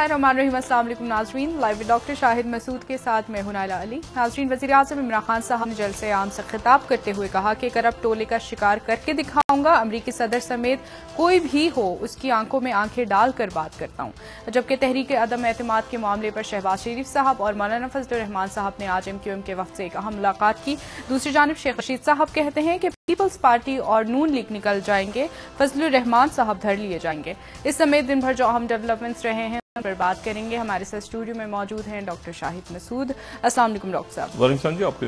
बिस्मिल्लाहिर्रहमानिर्रहीम। अस्सलाम वालेकुम नाज़रीन, live with doctor Shahid Masood के साथ मैं हूं नाइला अली। नाज़रीन, वज़ीर-ए-आज़म इमरान खान साहब ने जलसे आम से खिताब करते हुए कहा कि करप्ट टोले का शिकार करके दिखाऊंगा। अमरीकी सदर समेत कोई भी हो उसकी आंखों में आंखें डालकर बात करता हूं। जबकि तहरीक अदम एतमाद के मामले पर शहबाज शरीफ साहब और मौलाना फजलुर रहमान साहब ने आज MQM के वक्त से एक अहम मुलाकात की। दूसरी जानिब शेख रशीद साहब कहते हैं कि पीपल्स पार्टी और नून लीग निकल जाएंगे, फजलुर रहमान साहब धर लिए जाएंगे। इस समेत दिन भर जो अहम डेवलपमेंट्स रहे हैं उन पर बात करेंगे। हमारे साथ स्टूडियो में मौजूद हैं डॉक्टर शाहिद मसूद। अस्सलाम वालेकुम डॉक्टर साहब। वालेकुम जी, आपके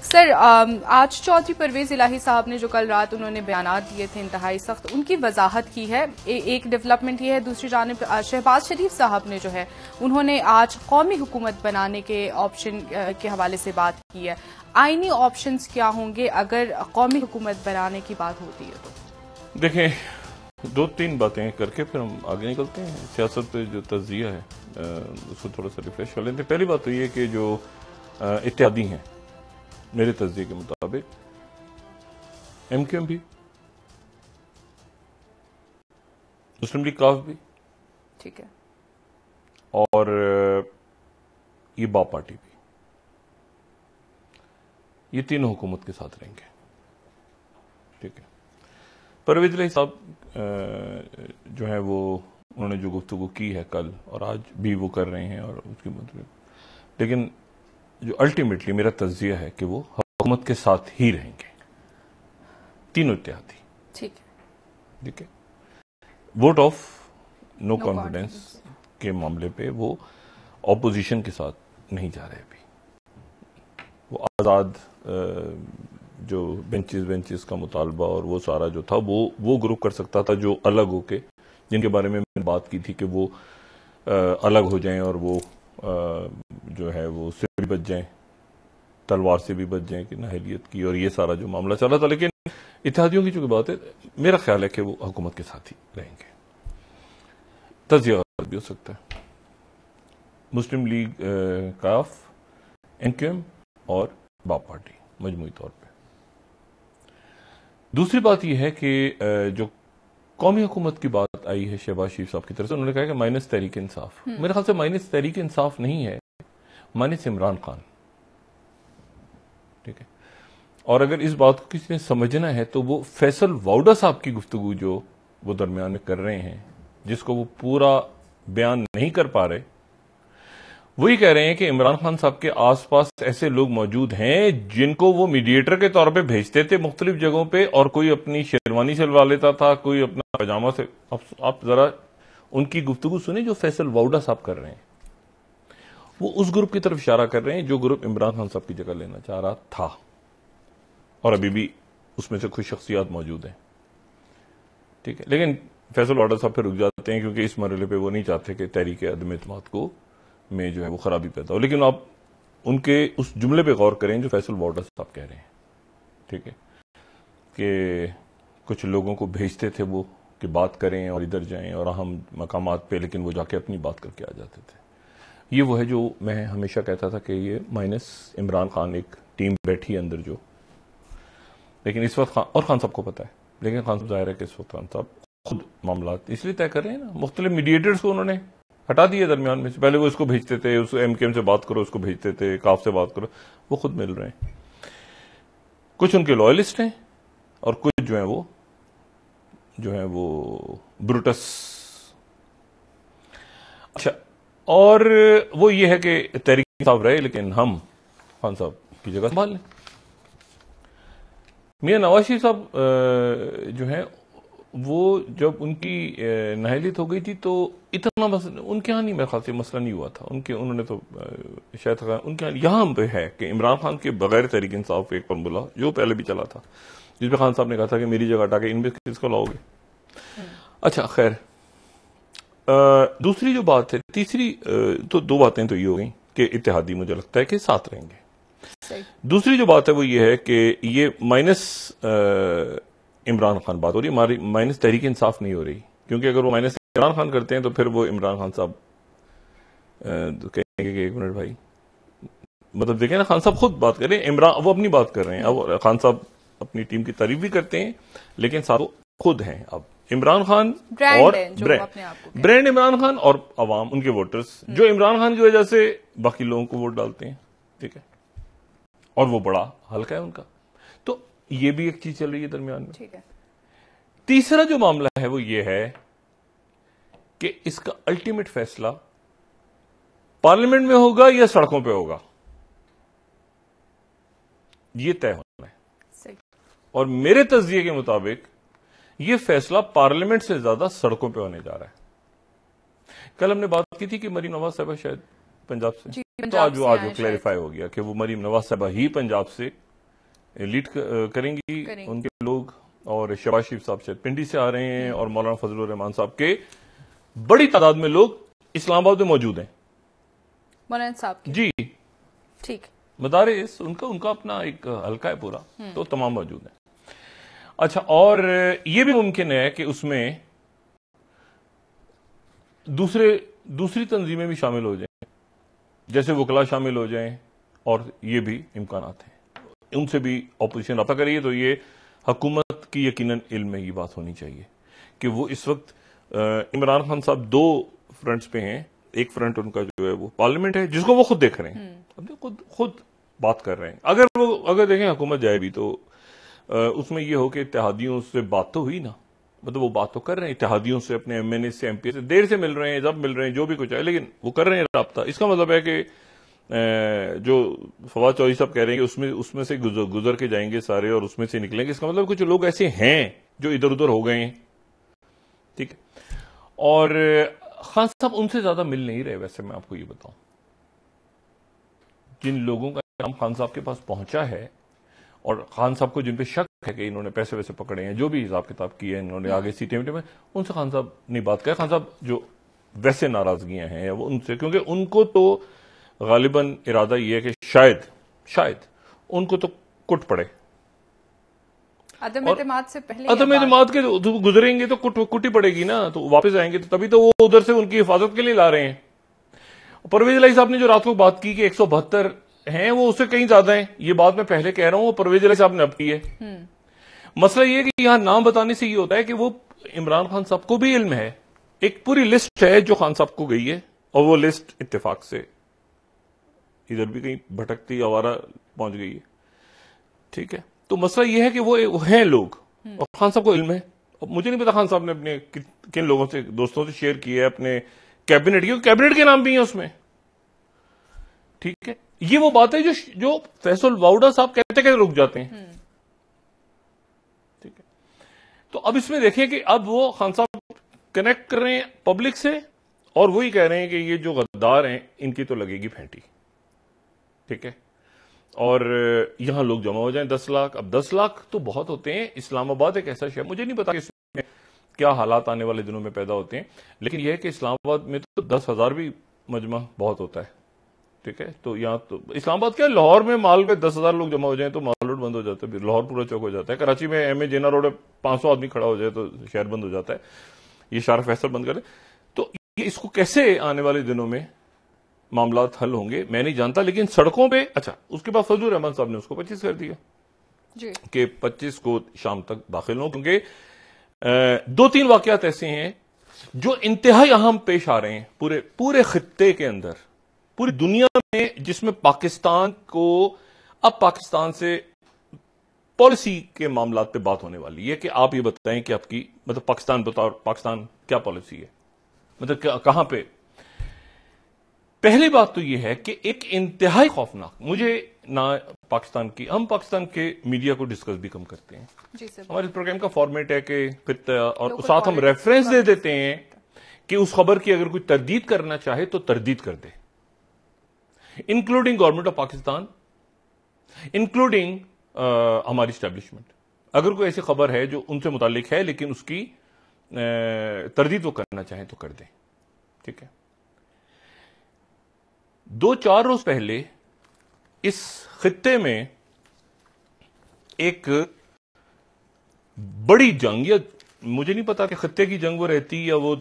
सर, आज चौधरी परवेज इलाही साहब ने जो कल रात उन्होंने बयानात दिए थे इंतहाई सख्त, उनकी वजाहत की है। एक डेवलपमेंट ये है। दूसरी जानिब शहबाज शरीफ साहब ने जो है उन्होंने आज कौमी हुकूमत बनाने के ऑप्शन के हवाले से बात की है। आईनी ऑप्शंस क्या होंगे अगर कौमी हुकूमत बनाने की बात होती है तो? देखें, दो तीन बातें करके फिर हम आगे निकलते हैं। सियासत पे जो तज्जिया है उसको थोड़ा सा रिफ्रेश कर लेते हैं। पहली बात तो ये कि जो इत्तेहादी हैं, मेरे तज्जिए के मुताबिक MQM भी, मुस्लिम लीग काफ भी, ठीक है, और ये बाप पार्टी भी, ये तीनों हुकूमत के साथ रहेंगे। ठीक है। परवेज इलाही साहब जो है वो उन्होंने जो गुफ्तगू की है कल और आज भी वो कर रहे हैं और उसकी मतलब, लेकिन जो अल्टीमेटली मेरा तज्जिया है कि वो हुकूमत के साथ ही रहेंगे, तीनों इत्तेहादी। ठीक है। ठीक है। वोट ऑफ नो कॉन्फिडेंस के मामले पे वो ऑपोजिशन के साथ नहीं जा रहे। अभी वो आजाद जो बेंचेस का मुतालबा और वो सारा जो था वो ग्रुप कर सकता था, जो अलग होके, जिनके बारे में मैंने बात की थी कि वो अलग हो जाएं और वो जो है वो उससे भी बच जाएं, तलवार से भी बच जाएं कि नाहलियत की, और ये सारा जो मामला चला था। लेकिन इत्तेहादियों की जो बात है, मेरा ख्याल है कि वो हुकूमत के साथ ही रहेंगे। तज्जिया भी हो सकता है। मुस्लिम लीग काफ, MQM और बाप पार्टी मजमूई तौर पे। दूसरी बात यह है कि जो कौमी हुकूमत की बात आई है शहबाज शरीफ साहब की तरफ से, उन्होंने कहा कि माइनस तहरीक इंसाफ। मेरे ख्याल से माइनस तहरीक इंसाफ नहीं है, माइनस इमरान खान। ठीक है। और अगर इस बात को किसी ने समझना है तो वो फैसल वाउडा साहब की गुफ्तगू जो वो दरमियान में कर रहे हैं, जिसको वो पूरा बयान नहीं कर पा रहे, वही कह रहे हैं कि इमरान खान साहब के आसपास ऐसे लोग मौजूद हैं जिनको वो मीडिएटर के तौर पे भेजते थे मुख्तलिफ जगहों पे, और कोई अपनी शेरवानी सिलवा लेता था, कोई अपना पजामा से। आप जरा उनकी गुफ्तगू सुने जो फैसल वाउडा साहब कर रहे हैं। वो उस ग्रुप की तरफ इशारा कर रहे हैं जो ग्रुप इमरान खान साहब की जगह लेना चाह रहा था, और अभी भी उसमें से कुछ शख्सियात मौजूद हैं। ठीक है। लेकिन फैसल वाउडा साहब फिर रुक जाते हैं क्योंकि इस मरहले पे वो नहीं चाहते कि तहरीक अदम एतमाद को में जो है वो खराबी पैदा हो। लेकिन आप उनके उस जुमले पे गौर करें जो फैसल वाउडा साहब कह रहे हैं। ठीक है, कि कुछ लोगों को भेजते थे वो कि बात करें और इधर जाएं और अहम मकामात पे, लेकिन वो जाके अपनी बात करके आ जाते थे। ये वो है जो मैं हमेशा कहता था कि ये माइनस इमरान खान एक टीम बैठी है अंदर जो, लेकिन इस वक्त और खान साहब को पता है, लेकिन खान साहब जाहिर है कि इस वक्त खान साहब खुद मामला इसलिए तय कर रहे हैं ना, मुख्तलिफ मीडिएटर्स को उन्होंने हटा दिए दरमियान में से। पहले वो इसको भेजते थे, उस MQM से बात करो, उसको भेजते थे, काफ से बात करो, वो खुद मिल रहे हैं। कुछ उनके लॉयलिस्ट हैं और कुछ जो है वो ब्रूटस। अच्छा, और वो ये है कि तहरीक साहब रहे, लेकिन हम खान साहब की जगह संभाल लें। मियां नवाज शरीफ साहब जो है वो जब उनकी नाहलियत हो गई थी तो इतना उनके यहाँ नहीं, मेरे ख्याल से मसला नहीं हुआ था। उन्होंने तो शायद उनके यहाँ पे है कि इमरान खान के बगैर तहरीक इंसाफ एक फॉर्मूला जो पहले भी चला था, जिसमें खान साहब ने कहा था कि मेरी जगह हटा के इनमें किसको लाओगे। अच्छा, खैर, दूसरी जो बात है, तीसरी तो दो बातें तो ये हो गई कि इत्तेहादी मुझे लगता है कि साथ रहेंगे। दूसरी जो बात है वो ये है कि ये माइनस इमरान खान बात हो रही है, माइनस तहरीक इंसाफ नहीं हो रही, क्योंकि अगर वो माइनस इमरान खान करते हैं तो फिर वो इमरान खान साहब कहेंगे कि एक मिनट भाई, मतलब देखें ना, खान साहब खुद बात कर रहे हैं, इमरान वो अपनी बात कर रहे हैं। अब खान साहब अपनी टीम की तारीफ भी करते हैं, लेकिन साथ खुद हैं अब इमरान खान और ब्रांड इमरान खान और अवाम, उनके वोटर्स जो इमरान खान की वजह से बाकी लोगों को वोट डालते हैं, ठीक है, और वो बड़ा हल्का है उनका, तो ये भी एक चीज चल रही है दरमियान में। ठीक है। तीसरा जो मामला है वो ये है कि इसका अल्टीमेट फैसला पार्लियामेंट में होगा या सड़कों पे होगा, ये तय होना है। सही। और मेरे तज्जिए के मुताबिक ये फैसला पार्लियामेंट से ज्यादा सड़कों पे होने जा रहा है। कल हमने बात की थी कि मरीम नवाज साहबा शायद पंजाब से, तो आज वो क्लैरिफाई हो गया कि वो मरीम नवाज साहबा ही पंजाब से लीड करेंगी उनके लोग, और शहबाज शरीफ साहब शायद पिंडी से आ रहे हैं, और मौलाना फजलुर रहमान साहब के बड़ी तादाद में लोग इस्लामाबाद में मौजूद हैं। मौलाना साहब जी, ठीक, मदारिस उनका अपना एक हल्का है पूरा, तो तमाम मौजूद हैं। अच्छा, और ये भी मुमकिन है कि उसमें दूसरी तंजीमें भी शामिल हो जाएं, जैसे वकला शामिल हो जाएं, और ये भी इम्कानात हैं, उनसे भी ऑपोजिशन रब्ता करिए। तो ये हुकूमत की यकीनन इल्म में ये बात होनी चाहिए कि वो इस वक्त इमरान खान साहब दो फ्रंट्स पे हैं। एक फ्रंट उनका जो है वो पार्लियामेंट है, जिसको वो खुद देख रहे हैं, अब खुद बात कर रहे हैं। अगर देखें हुकूमत जाए भी तो उसमें ये हो कि इत्तेहादियों से बात तो हुई ना, मतलब वो बात तो कर रहे हैं इत्तेहादियों से, अपने एमएनए से, एमपी से देर से मिल रहे हैं, जब मिल रहे हैं, जो भी कुछ है, लेकिन वो कर रहे हैं राब्ता। इसका मतलब है कि जो फवाद चौधरी साहब कह रहे हैं कि उसमें से गुजर के जाएंगे सारे और उसमें से निकलेंगे, इसका मतलब कुछ लोग ऐसे हैं जो इधर उधर हो गए हैं, ठीक है। और खान साहब उनसे ज्यादा मिल नहीं रहे। वैसे मैं आपको ये बताऊं, जिन लोगों का नाम खान साहब के पास पहुंचा है, और खान साहब को जिन पे शक है कि इन्होंने पैसे वैसे पकड़े हैं, जो भी हिसाब किताब किए हैं इन्होंने आगे सीटें में, उनसे खान साहब ने बात किया। खान साहब जो वैसे नाराजगियां हैं वो उनसे, क्योंकि उनको तो गालिबन इरादा ये है कि शायद उनको तो कुट पड़े, अदम एतमाद से पहले, अदम एतमाद के गुजरेंगे तो कुटी पड़ेगी ना, तो वापस आएंगे, तो तभी तो वो उधर से उनकी हिफाजत के लिए ला रहे हैं। परवेज इलाही साहब ने जो रात को बात की कि 172 हैं, वो उससे कहीं ज्यादा हैं, ये बात मैं पहले कह रहा हूं, वो परवेज इलाही साहब ने अब की है। मसला ये कि यहां नाम बताने से ये होता है कि वो इमरान खान साहब को भी इल्म है, एक पूरी लिस्ट है जो खान साहब को गई है, और वो लिस्ट इत्तेफाक से इधर भी कहीं भटकती आवारा पहुंच गई है, ठीक है। तो मसला यह है कि वो हैं लोग, और खान साहब को इल्म है। अब मुझे नहीं पता खान साहब ने अपने किन लोगों से, दोस्तों से शेयर किया है अपने कैबिनेट, क्योंकि कैबिनेट के नाम भी हैं उसमें, ठीक है। ये वो बात है जो फैसल वाउडा साहब कहते रुक जाते हैं, ठीक है। तो अब इसमें देखें कि अब वो खान साहब कनेक्ट कर रहे हैं पब्लिक से, और वही कह रहे हैं कि ये जो गद्दार हैं इनकी तो लगेगी फेंटी, ठीक है। और यहां लोग जमा हो जाएं 10 लाख। अब 10 लाख तो बहुत होते हैं। इस्लामाबाद एक ऐसा शहर, मुझे नहीं पता कि इसमें क्या हालात आने वाले दिनों में पैदा होते हैं, लेकिन यह है कि इस्लामाबाद में तो 10,000 भी मजमा बहुत होता है, ठीक है। तो यहां तो इस्लामाबाद क्या, लाहौर में माल पे 10,000 लोग जमा हो जाए तो माल रोड बंद हो जाता है, लाहौर पूरा चौक हो जाता है। कराची में एमए जिना रोड 500 आदमी खड़ा हो जाए तो शहर बंद हो जाता है, ये शार फैसल बंद करे। तो इसको कैसे आने वाले दिनों में मामलात हल होंगे मैं नहीं जानता, लेकिन सड़कों पे, अच्छा, उसके बाद फजलुर रहमान साहब ने उसको 25 कर दिया कि 25 को शाम तक दाखिल हो, क्योंकि 2-3 वाकयात ऐसे हैं जो इंतहाई अहम पेश आ रहे हैं पूरे खित्ते के अंदर, पूरी दुनिया में, जिसमें पाकिस्तान को, अब पाकिस्तान से पॉलिसी के मामलात पे बात होने वाली है कि आप ये बताएं कि आपकी, मतलब पाकिस्तान क्या पॉलिसी है, मतलब कहां पे। पहली बात तो यह है कि एक इंतहाई खौफनाक, मुझे ना पाकिस्तान की, हम पाकिस्तान के मीडिया को डिस्कस भी कम करते हैं, हमारे प्रोग्राम का फॉर्मेट है कि और साथ हम रेफरेंस दे देते हैं कि उस खबर की अगर कोई तरदीद करना चाहे तो तरदीद कर दे, including government of Pakistan, including हमारी स्टैब्लिशमेंट। अगर कोई ऐसी खबर है जो उनसे मुतालिक है लेकिन उसकी तरदीद वो करना चाहे तो कर दें, ठीक है। 2-4 रोज पहले इस खित्ते में एक बड़ी जंग, या मुझे नहीं पता कि खित्ते की जंग वो रहती या वो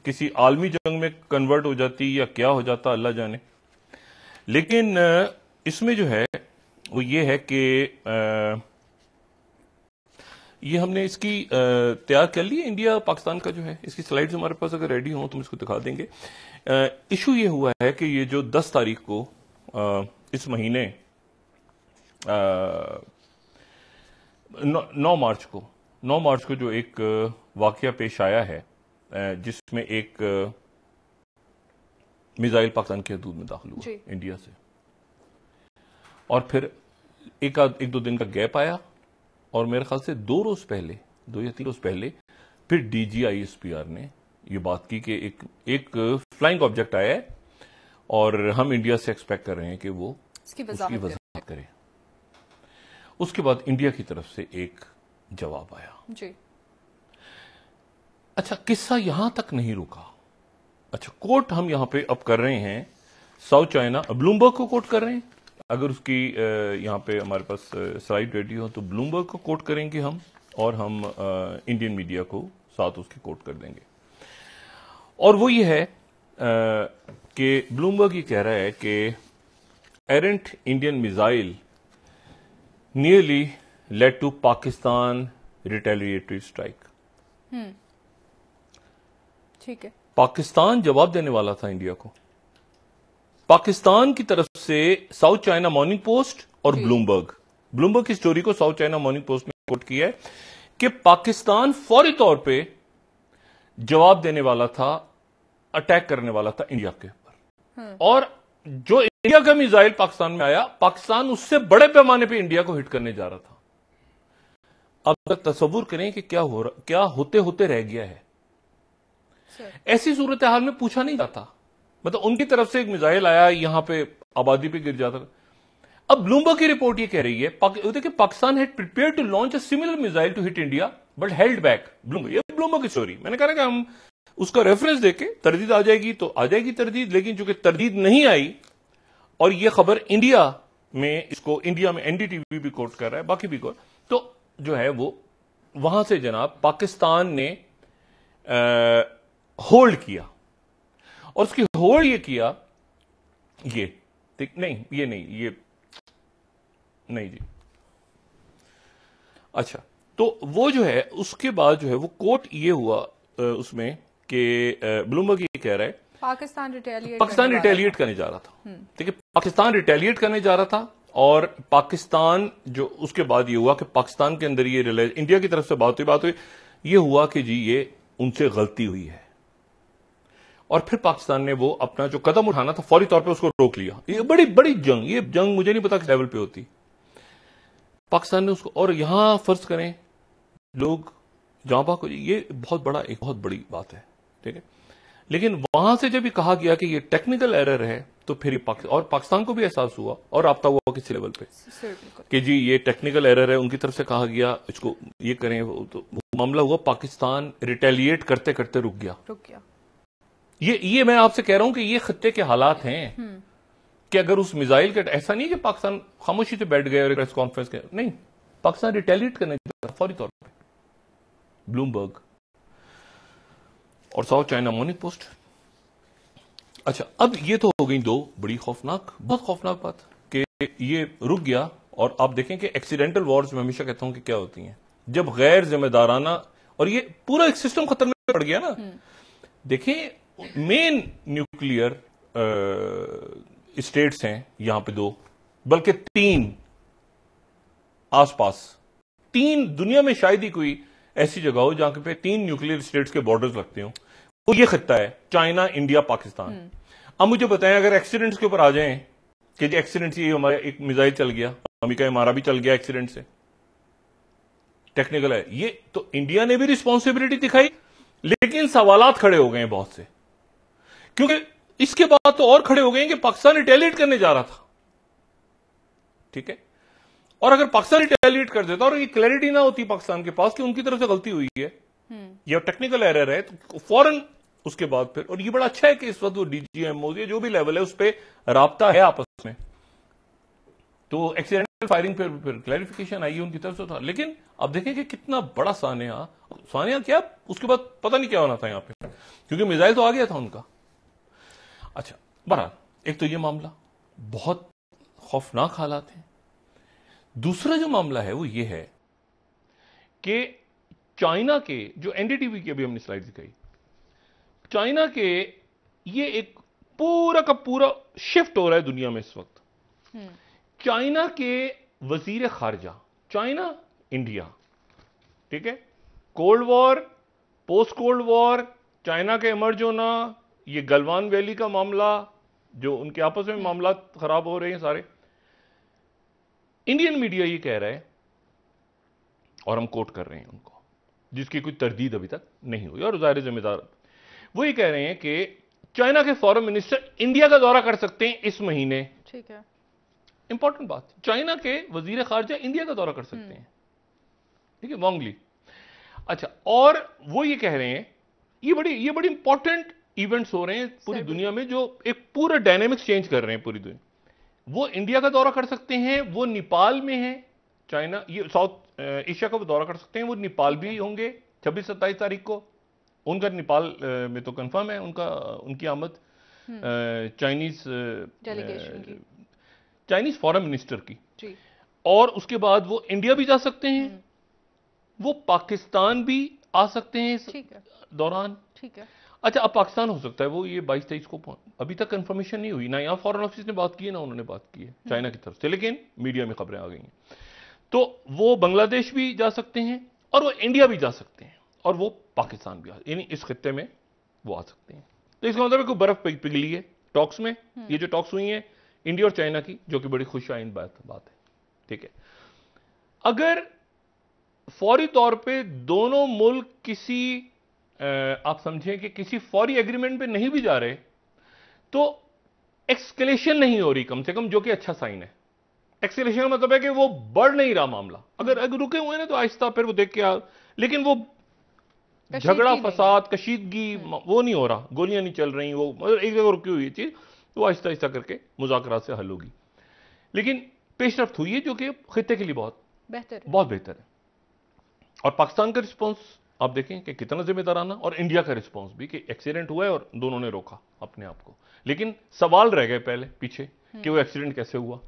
किसी आलमी जंग में कन्वर्ट हो जाती या क्या हो जाता, अल्लाह जाने, लेकिन इसमें जो है वो ये है कि ये हमने इसकी तैयार कर ली है, इंडिया पाकिस्तान का जो है, इसकी स्लाइड्स हमारे पास अगर रेडी हो तो हम इसको दिखा देंगे। इशू ये हुआ है कि ये जो 10 तारीख को इस महीने 9 मार्च को जो एक वाकया पेश आया है जिसमें एक मिसाइल पाकिस्तान की हदूद में दाखिल हुआ इंडिया से, और फिर एक दो दिन का गैप आया, और मेरे ख्याल से 2 या 3 रोज पहले फिर DGISPR ने ये बात की कि एक फ्लाइंग ऑब्जेक्ट आया है और हम इंडिया से एक्सपेक्ट कर रहे हैं कि वो उसकी वजाहत करे। उसके बाद इंडिया की तरफ से एक जवाब आया जी। अच्छा, किस्सा यहां तक नहीं रुका। अच्छा, कोट हम यहां पे अब कर रहे हैं साउथ चाइना, ब्लूमबर्ग को कोट कर रहे हैं। अगर उसकी यहां पे हमारे पास स्लाइड रेडी हो तो ब्लूमबर्ग को कोट करेंगे हम, और हम इंडियन मीडिया को साथ उसकी कोट कर देंगे। और वो ये है कि ब्लूमबर्ग ये कह रहा है कि errant Indian missile nearly led to Pakistan retaliatory strike. ठीक है, पाकिस्तान जवाब देने वाला था इंडिया को। पाकिस्तान की तरफ से साउथ चाइना मॉर्निंग पोस्ट और ब्लूमबर्ग की स्टोरी को साउथ चाइना मॉर्निंग पोस्ट ने कोट किया है कि पाकिस्तान फौरी तौर पे जवाब देने वाला था, अटैक करने वाला था इंडिया के ऊपर। और जो इंडिया का मिसाइल पाकिस्तान में आया, पाकिस्तान उससे बड़े पैमाने पे इंडिया को हिट करने जा रहा था। अब तक तस्वुर करें कि क्या होते होते रह गया है। ऐसी सूरत हाल में पूछा नहीं जाता, मतलब उनकी तरफ से एक मिसाइल आया, यहां पे आबादी पे गिर जाता। अब ब्लूमबर्ग की रिपोर्ट ये कह रही है देखिए, Pakistan had prepared to launch a similar missile to hit India but held back. ये ब्लूमबर्ग की स्टोरी, मैंने कहा कि हम उसका रेफरेंस देके तरदीद आ जाएगी तो आ जाएगी तरदीद, लेकिन चूंकि तरदीद नहीं आई और ये खबर इंडिया में NDTV भी कोट कर रहा है, बाकी भी कोट, तो जो है वो वहां से जनाब पाकिस्तान ने होल्ड किया, और उसकी होल्ड ये किया, ये नहीं जी। अच्छा, तो वो जो है उसके बाद जो है वो कोट ये हुआ उसमें कि ब्लूमबर्ग ये कह रहा है पाकिस्तान रिटेलिएट करने जा रहा था। देखिए, पाकिस्तान रिटेलिएट करने जा रहा था, और पाकिस्तान जो उसके बाद ये हुआ कि पाकिस्तान के अंदर ये रियलाइज, इंडिया की तरफ से बात हुई, ये हुआ कि जी ये उनसे गलती हुई है, और फिर पाकिस्तान ने वो अपना जो कदम उठाना था फौरी तौर पे उसको रोक लिया। ये बड़ी जंग मुझे नहीं पता किस लेवल पे होती, पाकिस्तान ने उसको, और यहां फर्ज करें लोग जहां को, ये बहुत बड़ी बात है, ठीक है। लेकिन वहां से जब ये कहा गया कि ये टेक्निकल एरर है, तो फिर और पाकिस्तान को भी एहसास हुआ और राब्ता हुआ किसी लेवल पे कि जी ये टेक्निकल एरर है, उनकी तरफ से कहा गया इसको ये करें, तो मामला हुआ, पाकिस्तान रिटेलिएट करते करते रुक गया। ये मैं आपसे कह रहा हूं कि ये खत्ते के हालात हैं कि अगर उस मिसाइल का, ऐसा नहीं कि पाकिस्तान खामोशी से बैठ गए और प्रेस कॉन्फ्रेंस के, नहीं, पाकिस्तान रिटेलिएट करने फौरी तौर पर। ब्लूमबर्ग और साउथ चाइना मॉर्निंग पोस्ट। अच्छा, अब ये तो हो गई दो बड़ी बहुत खौफनाक बात कि ये रुक गया। और आप देखें कि एक्सीडेंटल वॉर्स में हमेशा कहता हूं कि क्या होती हैं, जब गैर जिम्मेदाराना, और ये पूरा एक सिस्टम खतरे में पड़ गया ना। देखें, मेन न्यूक्लियर स्टेट्स हैं यहां पे 2, बल्कि 3 आसपास, 3 दुनिया में शायद ही कोई ऐसी जगह हो जहां पे 3 न्यूक्लियर स्टेट्स के बॉर्डर्स लगते हो। वो ये खत्ता है, चाइना, इंडिया, पाकिस्तान। अब मुझे बताएं, अगर एक्सीडेंट्स के ऊपर आ जाएं कि जी एक्सीडेंट से हमारा एक मिसाइल चल गया, अमेरिका हमारा भी चल गया एक्सीडेंट से, टेक्निकल है ये, तो इंडिया ने भी रिस्पॉन्सिबिलिटी दिखाई, लेकिन सवालात खड़े हो गए हैं बहुत से, क्योंकि इसके बाद तो और खड़े हो गए कि पाकिस्तान रिटेलिएट करने जा रहा था, ठीक है। और अगर पाकिस्तान रिटेलिएट कर देता और ये क्लैरिटी ना होती पाकिस्तान के पास कि उनकी तरफ से गलती हुई है या टेक्निकल एरर है, तो फौरन उसके बाद फिर, और ये बड़ा अच्छा है कि इस वक्त वो DGMO जो भी लेवल है उस पर राब्ता है आपस में, तो एक्सीडेंटल फायरिंग फिर क्लैरिफिकेशन आई उनकी तरफ से था। लेकिन अब देखें कि कितना बड़ा सानिया क्या, उसके बाद पता नहीं क्या होना था यहां पे, क्योंकि मिसाइल तो आ गया था उनका। अच्छा, बहरहाल एक तो ये मामला बहुत खौफनाक हालात हैं। दूसरा जो मामला है वो ये है कि चाइना के जो एनडीटीवी की अभी हमने स्लाइड दिखाई, चाइना के ये एक पूरा का पूरा शिफ्ट हो रहा है दुनिया में इस वक्त। चाइना के वजीर खारजा, चाइना इंडिया, ठीक है, cold war, post cold war, China के इमर्ज होना, ये गलवान वैली का मामला, जो उनके आपस में मामला खराब हो रहे हैं सारे, इंडियन मीडिया ये कह रहा है, और हम कोट कर रहे हैं उनको, जिसकी कोई तरदीद अभी तक नहीं हुई और ज़ाहिर जिम्मेदार, वो ये कह रहे हैं कि चाइना के फॉरेन मिनिस्टर इंडिया का दौरा कर सकते हैं इस महीने। ठीक है, इंपॉर्टेंट बात, चाइना के वजीर खारजा इंडिया का दौरा कर सकते हैं, ठीक है, वांगली। अच्छा, और वो ये कह रहे हैं, ये बड़ी इंपॉर्टेंट इवेंट्स हो रहे हैं पूरी दुनिया में, जो एक पूरा डायनेमिक्स चेंज कर रहे हैं पूरी दुनिया। वो इंडिया का दौरा कर सकते हैं, वो नेपाल में है, चाइना ये साउथ एशिया का वो दौरा कर सकते हैं, वो नेपाल भी होंगे 26-27 तारीख को, उनका नेपाल में तो कंफर्म है उनकी आमद, चाइनीज फॉरेन मिनिस्टर की जी। और उसके बाद वो इंडिया भी जा सकते हैं, वो पाकिस्तान भी आ सकते हैं इस दौरान। ठीक है। अच्छा, अब पाकिस्तान हो सकता है वो ये 22-23 को, अभी तक कंफर्मेशन नहीं हुई, ना यहाँ फॉरेन ऑफिस ने बात की है ना उन्होंने बात की है चाइना की तरफ से, लेकिन मीडिया में खबरें आ गई हैं। तो वो बांग्लादेश भी जा सकते हैं और वो इंडिया भी जा सकते हैं और वो पाकिस्तान भी, यानी इस खित्ते में वो आ सकते हैं। तो इसका मतलब है कि बर्फ पिघली है टॉक्स में, ये जो टॉक्स हुई हैं इंडिया और चाइना की, जो कि बड़ी खुशआइंद बात है, ठीक है। अगर फौरी तौर पे दोनों मुल्क किसी आप समझें कि किसी फौरी एग्रीमेंट पे नहीं भी जा रहे, तो एक्सकेलेशन नहीं हो रही कम से कम, जो कि अच्छा साइन है। एक्सकेलेशन का मतलब है कि वो बढ़ नहीं रहा मामला, अगर रुके हुए ना तो आहिस्ता फिर वो देख के लेकिन वो झगड़ा फसाद कशीदगी वो नहीं हो रहा, गोलियां नहीं चल रही, वो मतलब एक जगह रुकी हुई चीज वो आहिस्ता आहिस्ता करके मुज़ाकरात से हल होगी। लेकिन पेशरफ्त हुई है जो कि खित्ते के लिए बहुत बेहतर है। और पाकिस्तान का रिस्पॉन्स आप देखें कि कितना जिम्मेदाराना, और इंडिया का रिस्पॉन्स भी कि एक्सीडेंट हुआ है और दोनों ने रोका अपने आप को, लेकिन सवाल रह गए पहले पीछे कि वो एक्सीडेंट कैसे हुआ।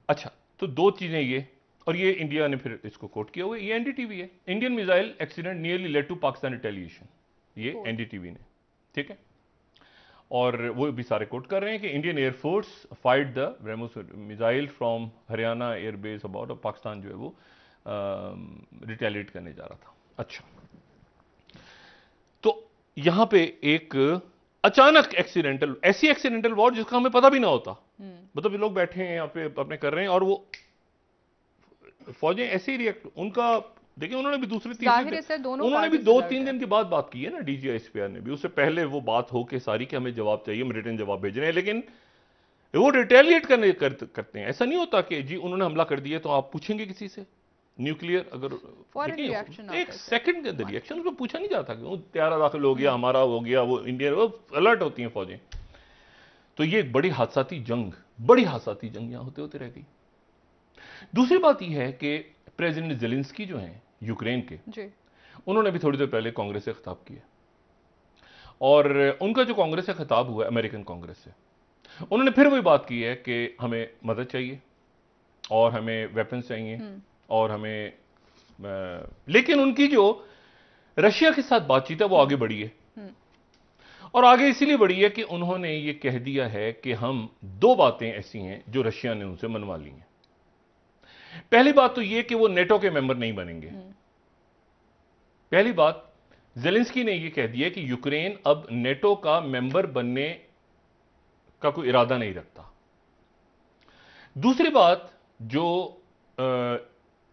अच्छा, तो दो चीजें ये, और ये इंडिया ने फिर इसको कोट किया हुआ, ये एनडीटीवी है, Indian missile accident nearly led to Pakistan retaliation, ये एनडीटीवी ने, ठीक है। और वो भी सारे कोट कर रहे हैं कि Indian air force fight the BrahMos missile from Haryana airbase about, और पाकिस्तान जो है वो रिटेलिएट करने जा रहा था। अच्छा, तो यहां पे एक अचानक एक्सीडेंटल, ऐसी एक्सीडेंटल वॉर जिसका हमें पता भी ना होता, मतलब लोग बैठे हैं यहाँ पे अपने कर रहे हैं और वो फौजें ऐसे ही रिएक्ट, उनका देखिए उन्होंने भी दूसरे उन्होंने भी 2-3 दिन के बाद बात की है ना, डीजीआईएसपीआर ने भी, उससे पहले वो बात हो के सारी कि हमें जवाब चाहिए, हम रिटर्न जवाब भेज रहे हैं, लेकिन वो रिटेलिएट करते हैं। ऐसा नहीं होता कि जी उन्होंने हमला कर दिया तो आप पूछेंगे किसी से, न्यूक्लियर अगर एक सेकंड के अंदर रिएक्शन, उसमें पूछा नहीं जाता कि वो त्यारा दाखिल हो गया, हमारा हो गया, वो इंडियन वो अलर्ट होती हैं फौजें। तो ये एक बड़ी हादसाती जंग यहां होते होते रह गई। दूसरी बात यह है कि प्रेसिडेंट ज़ेलेंस्की जो हैं यूक्रेन के जी, उन्होंने भी थोड़ी देर पहले कांग्रेस से खिताब किया, और उनका जो कांग्रेस से खिताब हुआ अमेरिकन कांग्रेस से, उन्होंने फिर वही बात की है कि हमें मदद चाहिए और हमें वेपन्स चाहिए और हमें लेकिन उनकी जो रशिया के साथ बातचीत है वो आगे बढ़ी है, और आगे इसीलिए बढ़ी है कि उन्होंने ये कह दिया है कि हम 2 बातें ऐसी हैं जो रशिया ने उनसे मनवा ली हैं। पहली बात तो यह कि वो नेटो के मेंबर नहीं बनेंगे। पहली बात, ज़ेलेंस्की ने यह कह दिया कि यूक्रेन अब नेटो का मेंबर बनने का कोई इरादा नहीं रखता। दूसरी बात, जो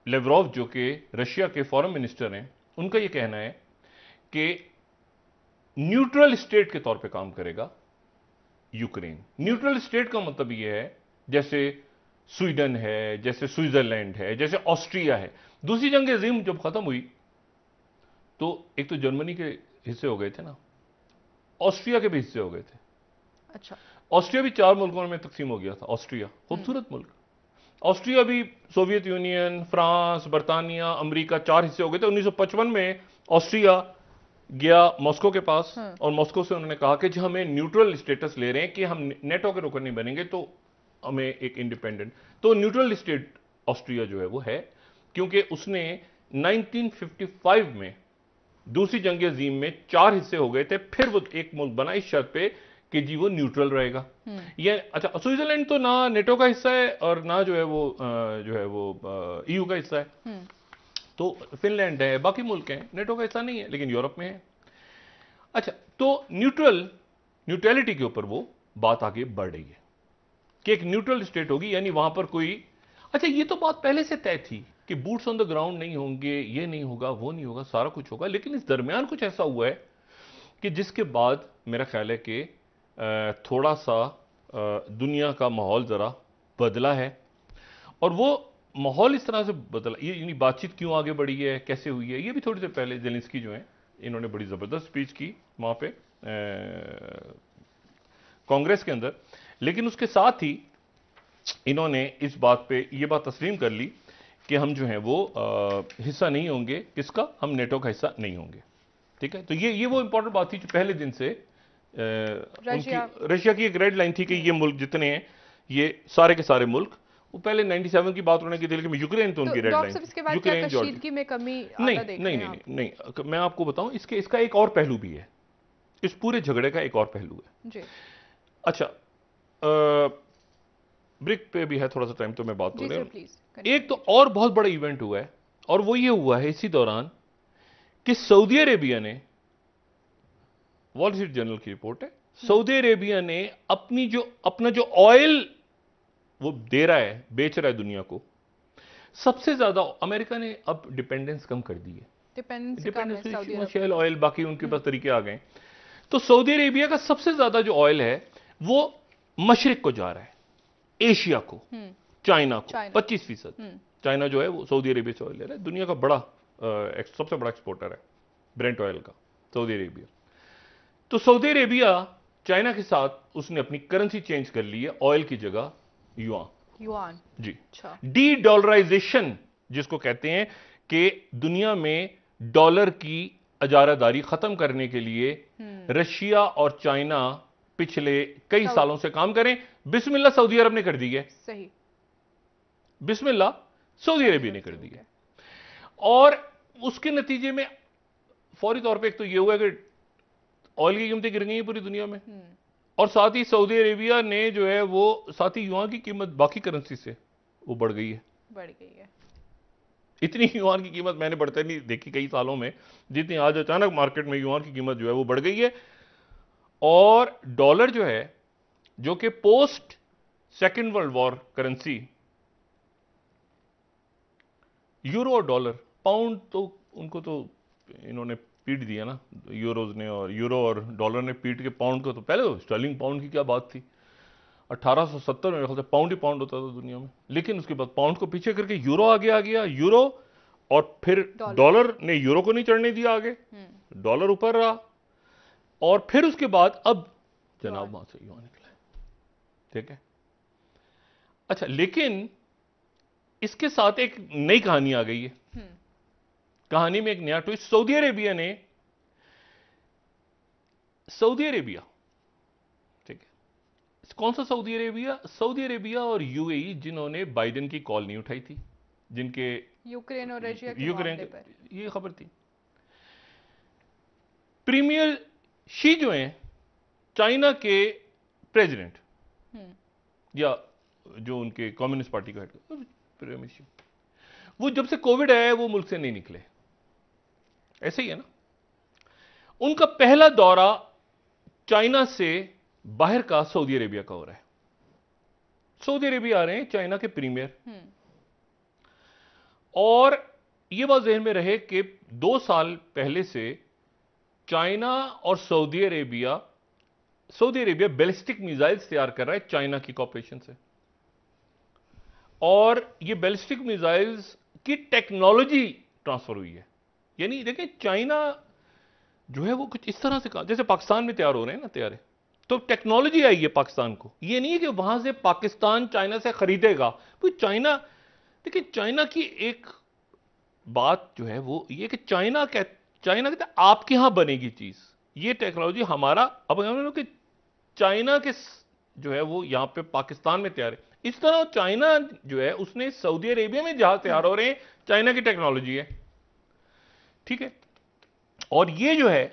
लेवरोव जो कि रशिया के फॉरेन मिनिस्टर हैं, उनका यह कहना है कि न्यूट्रल स्टेट के तौर पे काम करेगा यूक्रेन। न्यूट्रल स्टेट का मतलब यह है जैसे स्वीडन है, जैसे स्विट्जरलैंड है, जैसे ऑस्ट्रिया है। दूसरी जंग अजीम जब खत्म हुई तो एक तो जर्मनी के हिस्से हो गए थे ना, ऑस्ट्रिया के भी हिस्से हो गए थे। अच्छा, ऑस्ट्रिया भी 4 मुल्कों में तकसीम हो गया था। ऑस्ट्रिया खूबसूरत मुल्क, ऑस्ट्रिया भी सोवियत यूनियन, फ्रांस, बर्तानिया, अमेरिका 4 हिस्से हो गए थे। 1955 में ऑस्ट्रिया गया मॉस्को के पास और मॉस्को से उन्होंने कहा कि हमें न्यूट्रल स्टेटस ले रहे हैं कि हम नेटो के रुकन नहीं बनेंगे, तो हमें एक इंडिपेंडेंट, तो न्यूट्रल स्टेट ऑस्ट्रिया जो है वो है। क्योंकि उसने 1955 में दूसरी जंग अजीम में 4 हिस्से हो गए थे, फिर वो एक मुल्क बना इस शर्त पे कि जी वो न्यूट्रल रहेगा। ये अच्छा, स्विट्जरलैंड तो ना नेटो का हिस्सा है और ना जो है वो ईयू का हिस्सा है। तो फिनलैंड है, बाकी मुल्क हैं, नेटो का हिस्सा नहीं है, लेकिन यूरोप में है। अच्छा, तो न्यूट्रलिटी के ऊपर वो बात आगे बढ़ रही है कि एक न्यूट्रल स्टेट होगी, यानी वहां पर कोई, अच्छा ये तो बात पहले से तय थी कि बूट्स ऑन द ग्राउंड नहीं होंगे, ये नहीं होगा, वो नहीं होगा, सारा कुछ होगा। लेकिन इस दरमियान कुछ ऐसा हुआ है कि जिसके बाद मेरा ख्याल है कि थोड़ा सा दुनिया का माहौल जरा बदला है। और वो माहौल इस तरह से बदला, ये बातचीत क्यों आगे बढ़ी है, कैसे हुई है, ये भी थोड़ी देर पहले जेलेंस्की जो है इन्होंने बड़ी जबरदस्त स्पीच की वहां पे कांग्रेस के अंदर। लेकिन उसके साथ ही इन्होंने इस बात पे ये बात तस्लीम कर ली कि हम जो है वो हिस्सा नहीं होंगे, किसका, हम नेटो का हिस्सा नहीं होंगे। ठीक है, तो ये वो इंपॉर्टेंट बात थी जो पहले दिन से रशिया की एक रेड लाइन थी कि ये मुल्क जितने हैं, ये सारे के सारे मुल्क, वो पहले 97 की बात होने की थी, लेकिन यूक्रेन तो उनकी रेड लाइन, यूक्रेन जॉर्जिया में कमी नहीं, मैं आपको बताऊं, इसका एक और पहलू भी है, इस पूरे झगड़े का एक और पहलू है जी। अच्छा, ब्रिक पे भी है थोड़ा सा टाइम, तो मैं बात करूं। एक तो और बहुत बड़ा इवेंट हुआ है, और वो ये हुआ है इसी दौरान कि सऊदी अरेबिया ने, वॉल स्ट्रीट जर्नल की रिपोर्ट है, सऊदी अरेबिया ने अपना जो ऑयल वो दे रहा है, बेच रहा है दुनिया को, सबसे ज्यादा अमेरिका ने अब डिपेंडेंस कम कर दी है। डिपेंडेंस शेल ऑयल, बाकी उनके पास तरीके आ गए। तो सऊदी अरेबिया का सबसे ज्यादा जो ऑयल है वो मशरिक को जा रहा है, एशिया को, चाइना को 25%। चाइना जो है वो सऊदी अरेबिया से ऑयल ले रहा है, दुनिया का सबसे बड़ा एक्सपोर्टर है ब्रेंट ऑयल का, सऊदी अरेबिया। तो सऊदी अरेबिया चाइना के साथ उसने अपनी करेंसी चेंज कर ली है, ऑयल की जगह युआन जी। डी डॉलराइजेशन जिसको कहते हैं, कि दुनिया में डॉलर की अजारादारी खत्म करने के लिए रशिया और चाइना पिछले कई सालों से काम करें। बिस्मिल्लाह सऊदी अरब ने कर दी है, सही, बिस्मिल्लाह सऊदी अरेबिया ने कर दी है। और उसके नतीजे में फौरी तौर पे एक तो ये हुआ कि ऑयल की कीमतें गिर गई हैं पूरी दुनिया में, और साथ ही सऊदी अरेबिया ने जो है वो साथ ही युआन की कीमत बाकी करेंसी से वो बढ़ गई है। इतनी युआन की कीमत मैंने बढ़ते नहीं देखी कई सालों में, जितनी आज अचानक मार्केट में युआन की कीमत जो है वो बढ़ गई है। और डॉलर जो है, जो कि post second world war currency, euro और डॉलर, पाउंड तो उनको तो इन्होंने पीट दिया ना, यूरोज ने, और यूरो और डॉलर ने पीट के पाउंड को, तो पहले तो स्टर्लिंग पाउंड की क्या बात थी, 1870 में मेरे ख्याल से पाउंड ही पाउंड होता था दुनिया में। लेकिन उसके बाद पाउंड को पीछे करके यूरो आगे आ गया, यूरो, और फिर डॉलर ने यूरो को नहीं चढ़ने दिया आगे, डॉलर ऊपर रहा, और फिर उसके बाद अब जनाब वहां से युआन निकला। ठीक है, अच्छा, लेकिन इसके साथ एक नई कहानी आ गई है। कहानी में एक नया ट्विस्ट, सऊदी अरेबिया, ठीक है, कौन सा सऊदी अरेबिया? सऊदी अरेबिया और यूएई, जिन्होंने बाइडेन की कॉल नहीं उठाई थी, जिनके यूक्रेन और रशिया के मामले पर ये खबर थी। प्रीमियर शी जो हैं चाइना के प्रेसिडेंट, या जो उनके कम्युनिस्ट पार्टी का हेड, प्रीमियर शी, वो जब से कोविड आया है वो मुल्क से नहीं निकले, ऐसे ही है ना। उनका पहला दौरा चाइना से बाहर का सऊदी अरेबिया का हो रहा है। सऊदी अरेबिया आ रहे हैं चाइना के प्रीमियर, और यह बात ज़हन में रहे कि 2 साल पहले से चाइना और सऊदी अरेबिया बैलिस्टिक मिसाइल्स तैयार कर रहा है चाइना की कॉपरेशन से, और ये बैलिस्टिक मिसाइल्स की टेक्नोलॉजी ट्रांसफर हुई है। यानी देखिए, चाइना जो है वो कुछ इस तरह से, जैसे पाकिस्तान में तैयार हो रहे हैं ना तैयारे, तो टेक्नोलॉजी आई है पाकिस्तान को। ये नहीं है कि वहां से पाकिस्तान चाइना से खरीदेगा। तो चाइना, देखिए, चाइना की एक बात जो है वो ये कि चाइना कहते हैं आपके यहां बनेगी चीज, ये टेक्नोलॉजी हमारा, अब कि चाइना के जो है वो यहां पे पाकिस्तान में तैयार है। इस तरह चाइना जो है उसने सऊदी अरेबिया में जहाज तैयार हो रहे हैं, चाइना की टेक्नोलॉजी है, ठीक है। और ये जो है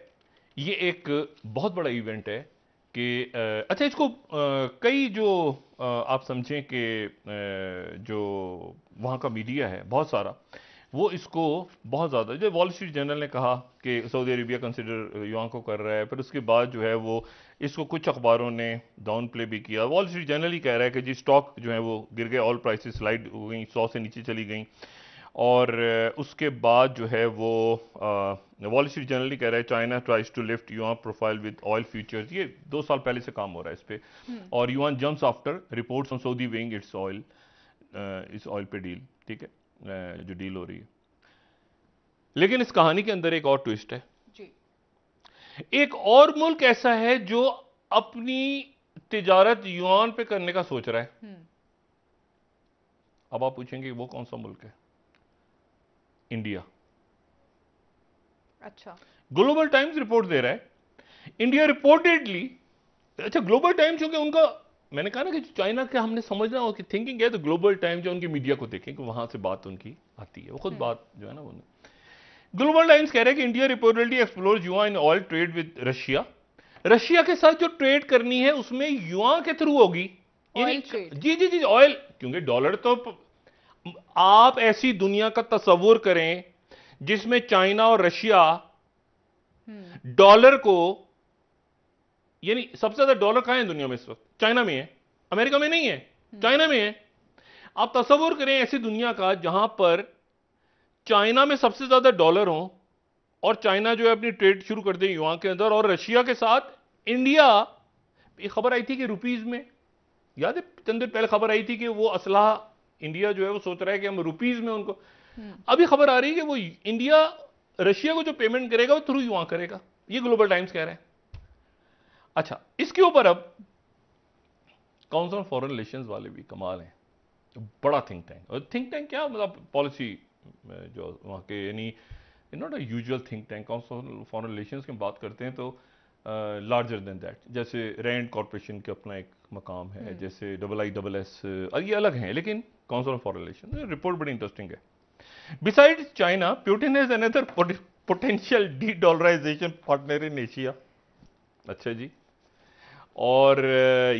ये एक बहुत बड़ा इवेंट है कि अच्छा इसको कई जो आप समझें कि जो वहाँ का मीडिया है बहुत सारा, वो इसको बहुत ज़्यादा, जो वॉल स्ट्रीट जर्नल ने कहा कि सऊदी अरेबिया कंसिडर युआन को कर रहा है, फिर उसके बाद जो है वो इसको कुछ अखबारों ने डाउन प्ले भी किया। वॉल स्ट्रीट जर्नल ही कह रहा है कि जी स्टॉक जो है वो गिर गए, ऑयल प्राइसेस स्लाइड हो गई, 100 से नीचे चली गई। और उसके बाद जो है वो वॉल स्ट्रीट जर्नल ही कह रहा है China tries to lift yuan profile with oil futures. ये 2 साल पहले से काम हो रहा है इस पे। और yuan jumps after reports on Saudi weighing it's oil, इस ऑयल पे डील, ठीक है, जो डील हो रही है। लेकिन इस कहानी के अंदर एक और ट्विस्ट है जी। एक और मुल्क ऐसा है जो अपनी तिजारत युआन पे करने का सोच रहा है। अब आप पूछेंगे वो कौन सा मुल्क है? इंडिया। अच्छा, ग्लोबल टाइम्स रिपोर्ट दे रहा है इंडिया रिपोर्टेडली, अच्छा ग्लोबल टाइम्स क्योंकि उनका, मैंने कहा ना कि चाइना के हमने समझना हो कि थिंकिंग है, तो ग्लोबल टाइम्स जो उनकी मीडिया को देखें कि वहां से बात उनकी आती है, वो खुद बात जो है ना वो। ग्लोबल टाइम्स कह रहा है कि India reportedly explore yuan in oil trade with Russia. Russia के साथ जो ट्रेड करनी है उसमें युआन के थ्रू होगी। Oil trade. जी जी जी, ऑयल, क्योंकि डॉलर तो, आप ऐसी दुनिया का तस्वुर करें जिसमें चाइना और रशिया डॉलर को, यानी सबसे ज्यादा डॉलर कहां है दुनिया में इस वक्त? चाइना में है, अमेरिका में नहीं है, चाइना में है। आप तस्वुर करें ऐसी दुनिया का जहां पर चाइना में सबसे ज्यादा डॉलर हो और चाइना जो है अपनी ट्रेड शुरू कर दे युआन के अंदर, और रशिया के साथ इंडिया, ये खबर आई थी कि रुपीज में, याद है चंद दिन पहले खबर आई थी कि वो असलाह इंडिया जो है वो सोच रहा है कि हम रुपीज में उनको, अभी खबर आ रही है कि वो इंडिया रशिया को जो पेमेंट करेगा वो थ्रू युआन करेगा। ये ग्लोबल टाइम्स कह रहे हैं। अच्छा, इसके ऊपर अब काउंसिल ऑन फॉरेन रिलेशंस वाले भी कमाल हैं, बड़ा थिंक टैंक। और थिंक टैंक क्या मतलब, पॉलिसी जो वहाँ के, यानी not a usual think tank. Council on foreign relations की बात करते हैं तो लार्जर देन दैट, जैसे रैंड कॉर्पोरेशन का अपना एक मकाम है, जैसे IISS, ये अलग हैं, लेकिन council on foreign relation report बड़ी इंटरेस्टिंग है। Besides China, Putin is another potential de dollarization partner in Asia. अच्छा जी, और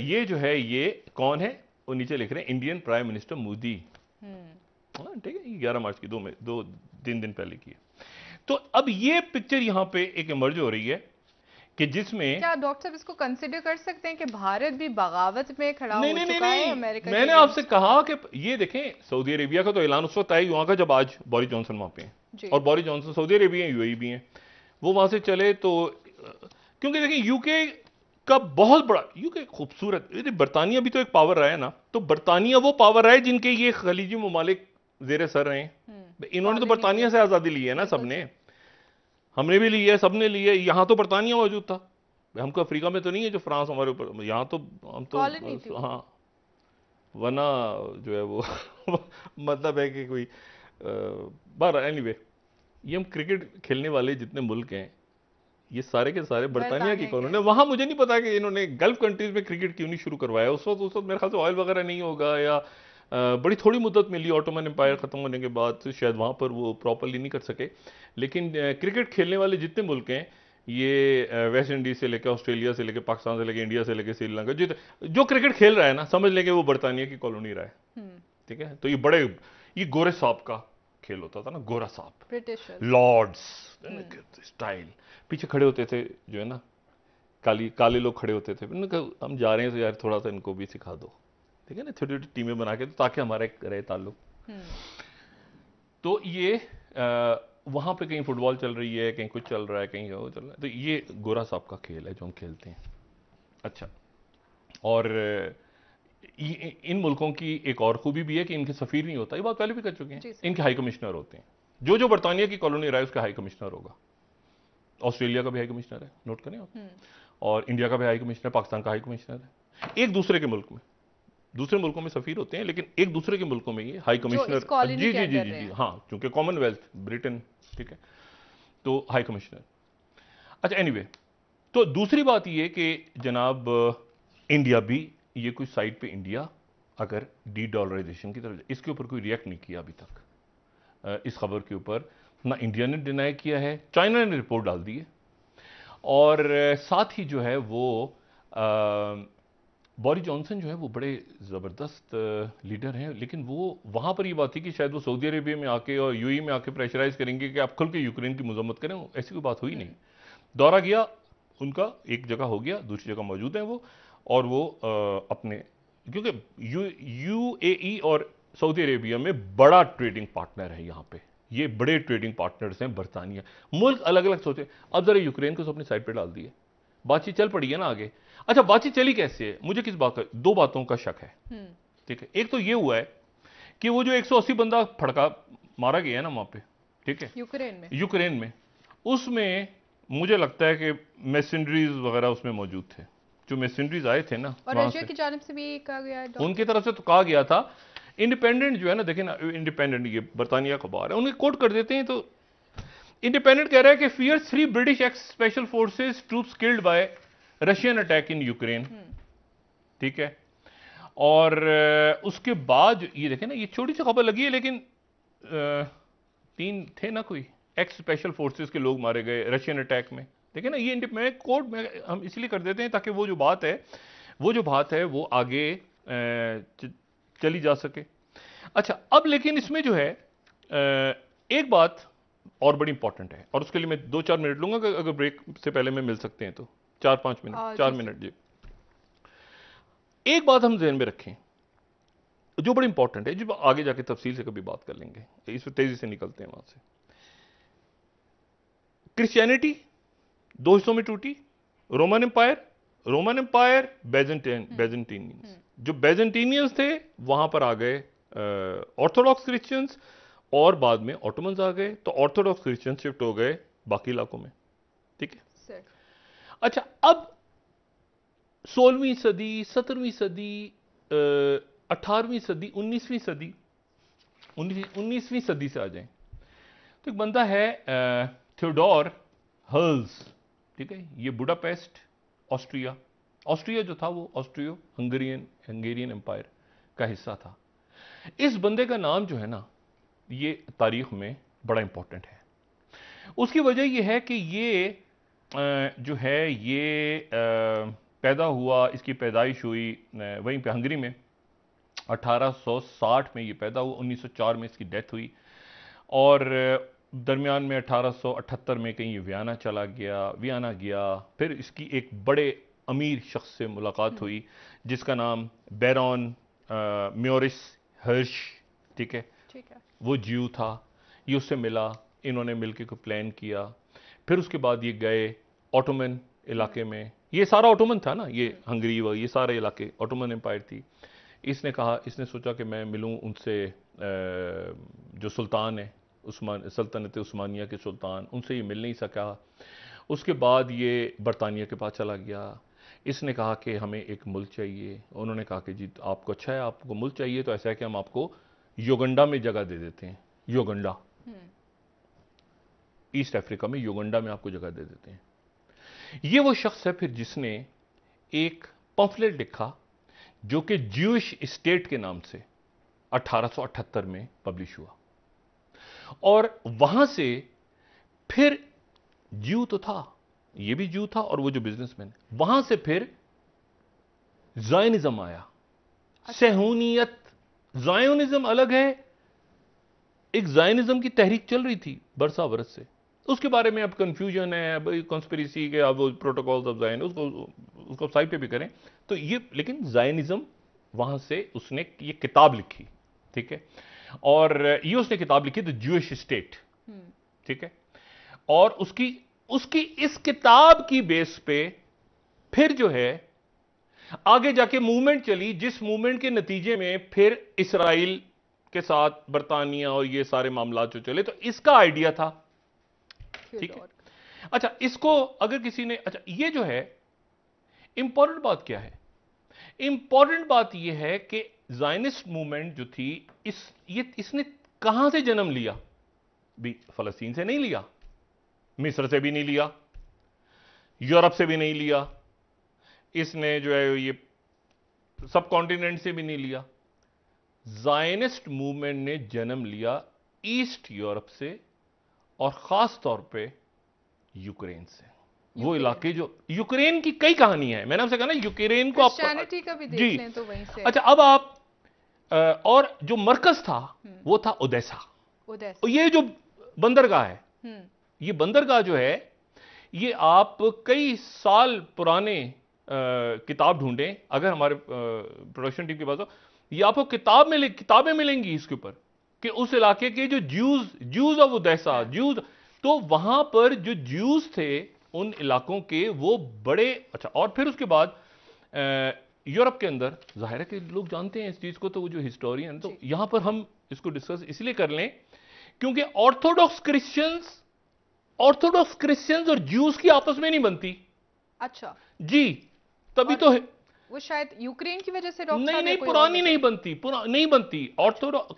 ये जो है ये कौन है, वो नीचे लिख रहे हैं इंडियन प्राइम मिनिस्टर मोदी। ठीक है, 11 मार्च की, 3 दिन पहले की है। तो अब ये पिक्चर यहां पे एक इमर्ज हो रही है कि जिसमें, क्या डॉक्टर साहब इसको कंसिडर कर सकते हैं कि भारत भी बगावत में खड़ा नहीं हो नहीं नहीं चुका है नहीं, अमेरिका मैंने आपसे कहा कि ये देखें, सऊदी अरेबिया का तो ऐलान उस वक्त आया वहां का जब आज बोरिस जॉनसन वहां पे हैं, और Boris Johnson Saudi Arabia UAE भी हैं, वो वहां से चले तो, क्योंकि देखिए यूके का बहुत बड़ा, यूके खूबसूरत, बरतानिया भी तो एक पावर रहा है ना, तो बरतानिया वो पावर रहा है जिनके ये खलीजी ममालिक जेरे सर रहे हैं। इन्होंने तो बरतानिया से आजादी ली है ना, सबने, हमने भी ली है, सबने ली है। यहां तो बरतानिया मौजूद था, हमको अफ्रीका में तो नहीं है जो फ्रांस हमारे ऊपर, यहां तो हम तो, हाँ, वरना जो है वो मतलब है कि कोई बार एनीवे, ये हम क्रिकेट खेलने वाले जितने मुल्क हैं ये सारे के सारे बरतानिया की कॉलोनी। वहां मुझे नहीं पता कि इन्होंने गल्फ कंट्रीज में क्रिकेट क्यों नहीं शुरू करवाया। उस वक्त मेरे ख्याल से ऑयल वगैरह नहीं होगा, या बड़ी थोड़ी मुद्दत मिली ऑटोमन एम्पायर खत्म होने के बाद, तो शायद वहां पर वो प्रॉपरली नहीं कर सके। लेकिन क्रिकेट खेलने वाले जितने मुल्क हैं, ये वेस्ट इंडीज से लेकर ऑस्ट्रेलिया से लेकर पाकिस्तान से लेकर इंडिया से लेकर श्रीलंका, जो क्रिकेट खेल रहा है ना, समझ लेंगे वो बरतानिया की कॉलोनी रहा है। ठीक है, तो ये गोरे सांप का खेल होता था ना, गोरा सांप, ब्रिटिश लॉर्ड्स स्टाइल, पीछे खड़े होते थे जो है ना, काले लोग खड़े होते थे, हम जा रहे हैं तो यार थोड़ा सा इनको भी सिखा दो, ठीक है ना, छोटी छोटी टीमें बना के, तो ताकि हमारा एक रहे ताल्लुक। तो ये वहां पे कहीं फुटबॉल चल रही है, कहीं कुछ चल रहा है, कहीं वो चल रहा है, तो ये गोरा सांप का खेल है जो हम खेलते हैं। अच्छा, और इन मुल्कों की एक और खूबी भी है कि इनके सफीर नहीं होता, ये बात पहले भी कर चुके हैं, इनके हाई कमिश्नर होते हैं। जो बरतानिया की कॉलोनी रहा है उसका हाई कमिश्नर होगा। ऑस्ट्रेलिया का भी हाई कमिश्नर है, नोट करें आप, और इंडिया का भी हाई कमिश्नर, पाकिस्तान का हाई कमिश्नर है। एक दूसरे के मुल्क में, दूसरे मुल्कों में सफीर होते हैं, लेकिन एक दूसरे के मुल्कों में ये हाई कमिश्नर, जी जी जी जी जी, हाँ, क्योंकि कॉमनवेल्थ, ब्रिटेन, ठीक है, तो हाई कमिश्नर। अच्छा, एनीवे, तो दूसरी बात ये कि जनाब इंडिया भी, ये कुछ साइड पे इंडिया अगर डी डॉलराइजेशन की तरफ। इसके ऊपर कोई रिएक्ट नहीं किया अभी तक। इस खबर के ऊपर ना इंडिया ने डिनाई किया है, चाइना ने रिपोर्ट डाल दी है, और साथ ही जो है वो बोरिस जॉनसन जो है वो बड़े ज़बरदस्त लीडर हैं, लेकिन वो वहाँ पर ये बात थी कि शायद वो सऊदी अरेबिया में आके और यूएई में आके प्रेशराइज करेंगे कि आप खुल के यूक्रेन की मजम्मत करें। ऐसी कोई बात हुई नहीं। दौरा गया उनका, एक जगह हो गया, दूसरी जगह मौजूद हैं वो, और वो अपने, क्योंकि यूएई और सऊदी अरेबिया में बड़ा ट्रेडिंग पार्टनर है यहाँ पे, ये बड़े ट्रेडिंग पार्टनर्स हैं बरतानिया। मुल्क अलग अलग सोचे। अब जरा यूक्रेन को अपनी साइड पे डाल दिए, बातचीत चल पड़ी है ना आगे। अच्छा, बातचीत चली कैसे है? मुझे किस बात का, दो बातों का शक है, ठीक है। एक तो ये हुआ है कि वो जो 180 बंदा फड़का मारा गया है ना वहां पे, ठीक है, यूक्रेन में, उसमें मुझे लगता है कि मैसेंडरीज वगैरह उसमें मौजूद थे, जो मैसेंडरीज आए थे ना, और रशिया की जानिब से भी कहा गया है, उनकी तरफ से तो कहा गया था। इंडिपेंडेंट जो है ना, देखें ना, इंडिपेंडेंट ये बरतानिया का बार है, उन्हें कोट कर देते हैं। तो इंडिपेंडेंट कह रहा है कि fears 3 British ex special forces troops killed by Russian attack in Ukraine, ठीक है। और उसके बाद ये देखें ना, ये छोटी सी खबर लगी है, लेकिन 3 थे ना कोई एक्स स्पेशल फोर्सेस के लोग मारे गए रशियन अटैक में। देखें ना, ये मैं कोट में हम इसलिए कर देते हैं ताकि वो जो बात है वो आगे चली जा सके। अच्छा, अब लेकिन इसमें जो है एक बात और बड़ी इंपॉर्टेंट है, और उसके लिए मैं 2-4 मिनट लूंगा, अगर ब्रेक से पहले में मिल सकते हैं तो 4-5 मिनट, 4 मिनट जी। एक बात हम ध्यान में रखें जो बड़ी इंपॉर्टेंट है, जो आगे जाके तफसील से कभी बात कर लेंगे, इस पर तेजी से निकलते हैं वहां से। क्रिश्चियनिटी 2 हिस्सों में टूटी, रोमन एम्पायर, बेजेंटीनियंस। जो बेजेंटीनियंस थे वहां पर आ गए ऑर्थोडॉक्स क्रिश्चियंस, और बाद में ऑटोमन्स आ गए, तो ऑर्थोडॉक्स क्रिश्चियन शिफ्ट हो गए बाकी इलाकों में, ठीक है। अच्छा, अब 16वीं सदी, 17वीं सदी, 18वीं सदी, 19वीं सदी, 19वीं सदी से आ जाएं तो एक बंदा है थियोडोर हर्ल्स, ठीक है। ये बुडापेस्ट, ऑस्ट्रिया जो था वो ऑस्ट्रियो हंगेरियन एम्पायर का हिस्सा था। इस बंदे का नाम जो है ना, ये तारीख में बड़ा इंपॉर्टेंट है। उसकी वजह यह है कि ये जो है ये पैदा हुआ, इसकी पैदाइश हुई वहीं पे हंगरी में 1860 में ये पैदा हुआ, 1904 में इसकी डेथ हुई, और दरमियान में 1878 में कहीं वियना गया। फिर इसकी एक बड़े अमीर शख्स से मुलाकात हुई जिसका नाम बैरॉन म्योरिस हर्श, ठीक है, वो ज्यू था। ये उससे मिला, इन्होंने मिलकर कोई प्लान किया। फिर उसके बाद ये गए ऑटोमन इलाके में, ये सारा ऑटोमन था ना, ये हंगरी व ये सारे इलाके ऑटोमन एम्पायर थी। इसने सोचा कि मैं मिलूं उनसे, जो सुल्तान है सल्तनत उस्मानिया के सुल्तान, उनसे ये मिल नहीं सका। उसके बाद ये बरतानिया के पास चला गया। इसने कहा कि हमें एक मुल्क चाहिए। उन्होंने कहा कि जी आपको अच्छा है, आपको मुल्क चाहिए तो ऐसा है कि हम आपको युगांडा में जगह दे देते हैं। युगांडा, ईस्ट अफ्रीका में युगांडा में आपको जगह दे देते हैं। ये वो शख्स है फिर जिसने एक पंफलेट लिखा जो कि ज्यूइश स्टेट के नाम से 1878 में पब्लिश हुआ, और वहां से फिर ज्यू तो था, ये भी ज्यू था, और वो जो बिजनेसमैन, वहां से फिर ज़ायनिज्म आया। सेहूनियत, ज़ायोनिज्म अलग है, एक ज़ायनिज्म की तहरीक चल रही थी बरसा बरस से। उसके बारे में अब कंफ्यूजन है, अब कॉन्स्पिरेसी के, अब वो प्रोटोकॉल्स ऑफ ज़ायन, उसको साइड पे भी करें तो ये, लेकिन ज़ायनिज्म वहां से उसने ये किताब लिखी, ठीक है, और ये उसने किताब लिखी द ज्यूइश स्टेट, ठीक है। और उसकी इस किताब की बेस पे फिर जो है आगे जाके मूवमेंट चली, जिस मूवमेंट के नतीजे में फिर इसराइल के साथ बरतानिया और ये सारे मामला जो चले, तो इसका आइडिया था, ठीक है। अच्छा, इसको अगर किसी ने, अच्छा ये जो है इंपॉर्टेंट बात क्या है? इंपॉर्टेंट बात यह है कि ज़ायनिस्ट मूवमेंट जो थी, इसने कहां से जन्म लिया? भी फलस्तीन से नहीं लिया, मिस्र से भी नहीं लिया, यूरोप से भी नहीं लिया, इसने जो है ये सब कॉन्टिनेंट से भी नहीं लिया, जायनिस्ट मूवमेंट ने जन्म लिया ईस्ट यूरोप से और खास तौर पे यूक्रेन से। वो इलाके जो यूक्रेन की कई कहानी है, मैंने आपसे कहा ना यूक्रेन को आप का भी देख लें तो वहीं से। अच्छा, अब आप और जो मरकज था वो था ओडेसा। और ये जो बंदरगाह है, ये बंदरगाह जो है, ये आप कई साल पुराने किताब ढूंढें, अगर हमारे प्रोडक्शन टीम के पास हो, ये आपको किताबें मिलेंगी इसके ऊपर कि उस इलाके के जो ज्यूज ऑफ ओडेसा, ज्यूज, तो वहां पर जो ज्यूज थे उन इलाकों के, वो बड़े अच्छा। और फिर उसके बाद यूरोप के अंदर, जाहिर है कि लोग जानते हैं इस चीज को, तो वो जो हिस्टोरियन, तो यहां पर हम इसको डिस्कस इसलिए कर लें क्योंकि ऑर्थोडॉक्स क्रिश्चियंस और ज्यूज की आपस में नहीं बनती। अच्छा जी, तभी तो है वो शायद यूक्रेन की वजह से नहीं, पुरानी नहीं बनती,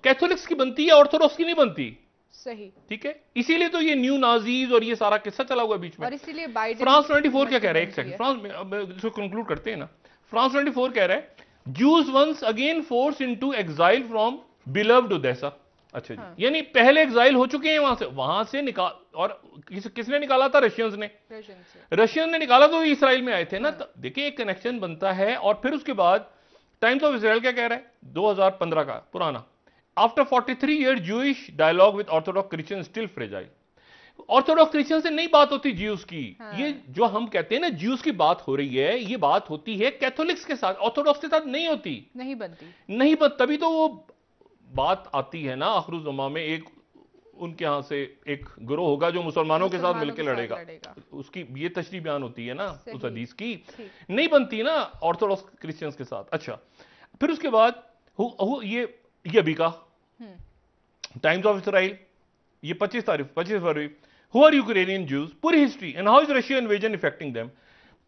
कैथोलिक्स की बनती है, ऑर्थोडॉक्स की नहीं बनती। सही, ठीक है, इसीलिए तो ये न्यू नाजीज और ये सारा किस्सा चला हुआ बीच में। और इसीलिए बाइडेन, फ्रांस 24 क्या कह रहा है, एक सेकंड, फ्रांस इसको कंक्लूड करते हैं ना। फ्रांस 24 कह रहा है, Jews once again force into exile from beloved Odesa. अच्छा जी, यानी पहले एक्साइल हो चुके हैं वहां से निकाल, और किसने निकाला था? रशियंस ने निकाला, तो इसराइल में आए थे ना। देखिए एक कनेक्शन बनता है। और फिर उसके बाद टाइम्स ऑफ इसराइल क्या कह रहा है, 2015 का पुराना, after 43 year Jewish dialogue with Orthodox Christian still fragile. Orthodox Christian से नहीं बात होती ज्यूज की। ये जो हम कहते हैं ना ज्यूज की बात हो रही है, ये बात होती है कैथोलिक्स के साथ, ऑर्थोडॉक्स के साथ नहीं होती, नहीं बनती। तभी तो वो बात आती है ना, आखिरुज़्ज़मा में एक उनके यहां से एक गिरोह होगा जो मुसलमानों के साथ मिलकर लड़ेगा, उसकी ये तशरीह बयान होती है ना उस हदीस की, नहीं बनती ना ऑर्थोडॉक्स क्रिश्चियंस के साथ। अच्छा, फिर उसके बाद ये अभी का टाइम्स ऑफ इसराइल, ये 25 फरवरी, हु आर यूक्रेनियन ज्यूज, पूरी history and how is Russia invasion affecting them.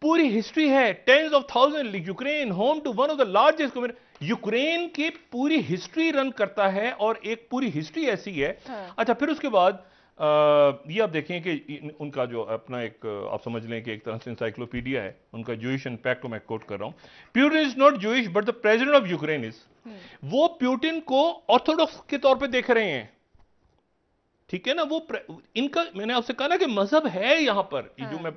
पूरी हिस्ट्री है, tens of thousand, Ukraine home to one of the largest community. Ukraine की पूरी हिस्ट्री रन करता है, और एक पूरी हिस्ट्री ऐसी है। अच्छा, फिर उसके बाद ये आप देखें कि उनका जो अपना एक, आप समझ लें कि एक तरह से इंसाइक्लोपीडिया है उनका, जूइश इम्पैक्ट को मैं कोट कर रहा हूं। Putin is not Jewish but the president of Ukraine is. वो प्यूटिन को ऑर्थोडॉक्स के तौर पे देख रहे हैं, ठीक है ना। वो इनका, मैंने आपसे कहा ना कि मजहब है यहां पर, ये जो मैं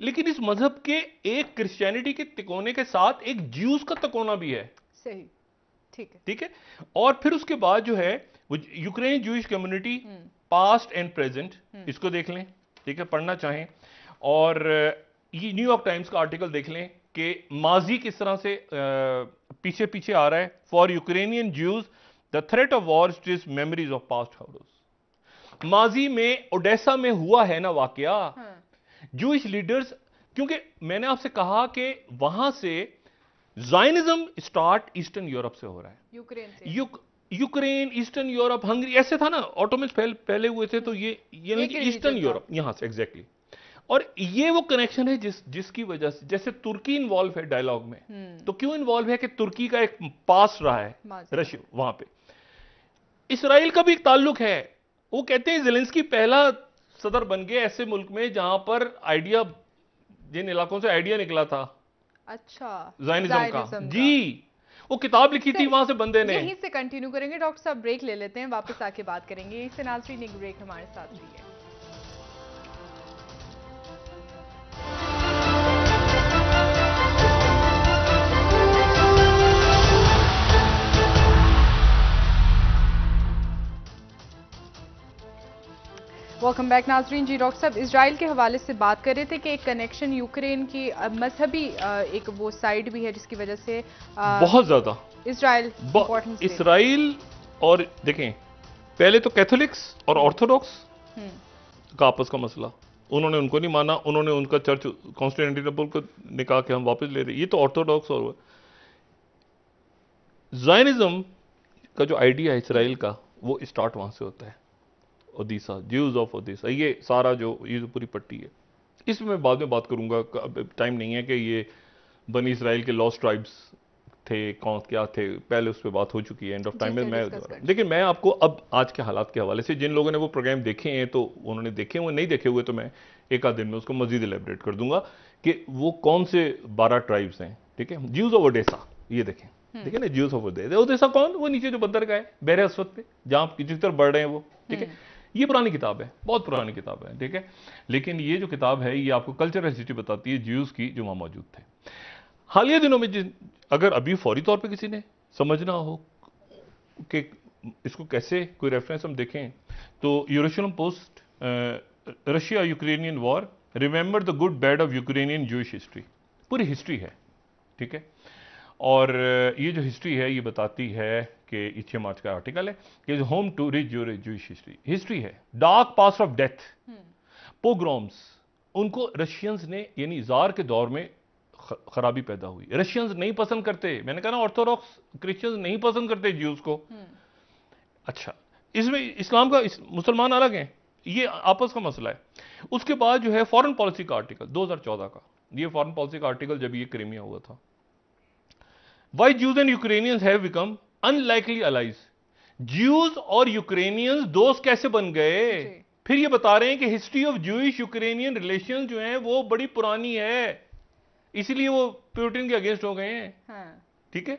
लेकिन इस मजहब के एक क्रिश्चियनिटी के तिकोने के साथ एक ज्यूज का तिकोना भी है। सही, ठीक है। और फिर उसके बाद जो है वो Ukraine Jewish community past and present, इसको देख लें, ठीक है, पढ़ना चाहें। और ये न्यूयॉर्क टाइम्स का आर्टिकल देख लें कि माजी किस तरह से पीछे पीछे आ रहा है। For Ukrainian Jews the threat of war stills memories of past horrors. माजी में ओडेसा में हुआ है ना वाकया, जूइश लीडर्स, क्योंकि मैंने आपसे कहा कि वहां से जायनिज्म स्टार्ट ईस्टर्न यूरोप से हो रहा है, यूक्रेन से। यूक्रेन, ईस्टर्न यूरोप, हंगरी, ऐसे था ना, ऑटोमन्स पहले हुए थे, तो ये ईस्टर्न यूरोप यहां से एग्जैक्टली। और ये वो कनेक्शन है जिसकी वजह से, जैसे तुर्की इन्वॉल्व है डायलॉग में, तो क्यों इन्वॉल्व है कि तुर्की का एक पास रहा है रशिया, वहां पे इसराइल का भी एक ताल्लुक है। वो कहते हैं ज़ेलेंस्की पहला सदर बन गए ऐसे मुल्क में जहां पर आइडिया, जिन इलाकों से आइडिया निकला था, अच्छा, ज़ायनिज्म का। जी, वो किताब लिखी थी वहां से बंदे ने। यहीं से कंटिन्यू करेंगे डॉक्टर साहब, ब्रेक ले लेते हैं, वापस आके बात करेंगे। इससे नाज़रीन एक ब्रेक हमारे साथ रहिए। वेलकम बैक नाजरीन। जी डॉक्टर साहब, इजराइल के हवाले से बात कर रहे थे कि एक कनेक्शन यूक्रेन की मजहबी एक वो साइड भी है जिसकी वजह से बहुत ज्यादा इसराइल और देखें, पहले तो कैथोलिक्स और ऑर्थोडॉक्स का आपस का मसला, उन्होंने उनको नहीं माना, उन्होंने उनका चर्च कॉन्स्टेंटिनोपल को ने कहा कि हम वापस ले रहे। ये तो ऑर्थोडॉक्स और ज़ायनिज्म का जो आइडिया है इसराइल का, वो स्टार्ट वहां से होता है, ओडिशा, ज्यूज ऑफ ओडिशा, ये सारा जो पूरी पट्टी है। इसमें मैं बाद में बात करूंगा, टाइम नहीं है कि ये बनी इसराइल के लॉस्ट ट्राइब्स थे, कौन क्या थे, पहले उस पर बात हो चुकी है, एंड ऑफ टाइम में मैं। लेकिन मैं आपको अब आज के हालात के हवाले से, जिन लोगों ने वो प्रोग्राम देखे हैं तो उन्होंने देखे हुए, नहीं देखे हुए तो मैं एक आध दिन में उसको मजीद एलेबरेट कर दूंगा कि वो कौन से 12 ट्राइब्स हैं। ठीक है, ज्यूज ऑफ ओडेसा, ये देखें, ठीक है ना, ज्यूस ऑफ ओदेसा कौन, वो नीचे जो बंदरगाह है बहरे अस्वद पे, जहां आप जिस तरफ बढ़ रहे हैं वो, ठीक है। ये पुरानी किताब है, बहुत पुरानी किताब है, ठीक है। लेकिन ये जो किताब है ये आपको कल्चरल हिस्ट्री बताती है ज्यूस की जो वहां मौजूद थे। हालिया दिनों में अगर अभी फौरी तौर पे किसी ने समझना हो कि इसको कैसे कोई रेफरेंस हम देखें तो Jerusalem post, Russia Ukrainian war, remember the good bad of Ukrainian Jewish history, पूरी हिस्ट्री है, ठीक है। और ये जो हिस्ट्री है ये बताती है कि 6 मार्च का आर्टिकल है कि home to rich Jewish history है, dark past of death, pogroms, उनको रशियंस ने, यानी जार के दौर में खराबी पैदा हुई। रशियंस नहीं पसंद करते, मैंने कहा ना ऑर्थोडॉक्स क्रिश्चियंस नहीं पसंद करते ज्यूज को। अच्छा, इसमें इस्लाम का मुसलमान अलग हैं, ये आपस का मसला है। उसके बाद जो है फॉरेन पॉलिसी का आर्टिकल 2014 का, ये फॉरेन पॉलिसी का आर्टिकल जब ये क्रीमिया हुआ था, why Jews and Ukrainians have become unlikely allies, Jews और यूक्रेनियंस दोस्त कैसे बन गए। फिर ये बता रहे हैं कि history of Jewish Ukrainian relation जो है वो बड़ी पुरानी है, इसीलिए वो प्यूटिन के अगेंस्ट हो गए हैं, ठीक है।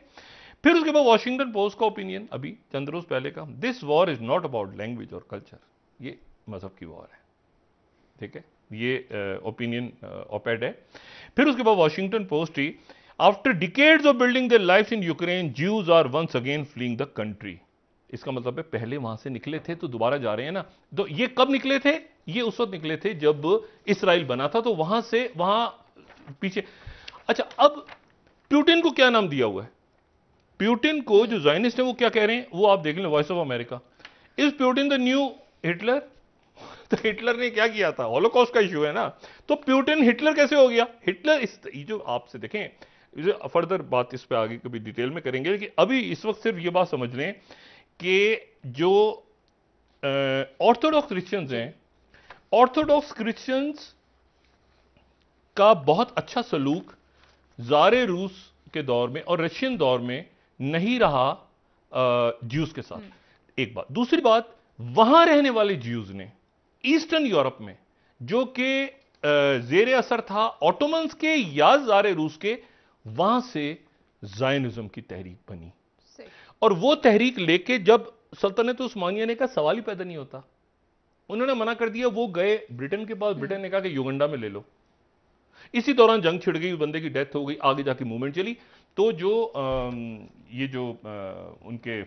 फिर उसके बाद वॉशिंगटन पोस्ट का ओपिनियन अभी चंद रोज पहले का, this war is not about language और कल्चर, ये मजहब की वॉर है, ठीक है। ये ओपिनियन ओपेड है। फिर उसके बाद वॉशिंगटन पोस्ट ही, after decades of building their lives in Ukraine, Jews are once again fleeing the country. इसका मतलब है पहले वहां से निकले थे तो दोबारा जा रहे हैं ना। तो ये कब निकले थे, ये उस वक्त निकले थे जब इसराइल बना था, तो वहां से वहां पीछे। अच्छा, अब प्यूटिन को क्या नाम दिया हुआ है, प्यूटिन को जो ज़ायनिस्ट है वो क्या कह रहे हैं, वो आप देख लें, voice of America, is Putin the new Hitler. तो हिटलर ने क्या किया था, हॉलोकॉस्ट का इश्यू है ना, तो प्यूटिन हिटलर कैसे हो गया। हिटलर जो आपसे देखें, फर्दर बात इस पे आगे कभी डिटेल में करेंगे, कि अभी इस वक्त सिर्फ ये बात समझ लें कि जो ऑर्थोडॉक्स क्रिश्चियंस हैं, ऑर्थोडॉक्स क्रिश्चियंस का बहुत अच्छा सलूक ज़ारे रूस के दौर में और रशियन दौर में नहीं रहा ज्यूज के साथ। एक बात, दूसरी बात, वहां रहने वाले ज्यूज ने ईस्टर्न यूरोप में, जो कि जेर असर था ऑटोमन्स के या ज़ारे रूस के, वहां से ज़ायनिज्म की तहरीक बनी। और वो तहरीक लेके जब सल्तनत उस्मानिया ने कहा सवाल ही पैदा नहीं होता, उन्होंने मना कर दिया, वो गए ब्रिटेन के पास, ब्रिटेन ने कहा कि युगंडा में ले लो। इसी दौरान जंग छिड़ गई, बंदे की डेथ हो गई, आगे जाके मूवमेंट चली। तो जो ये जो उनके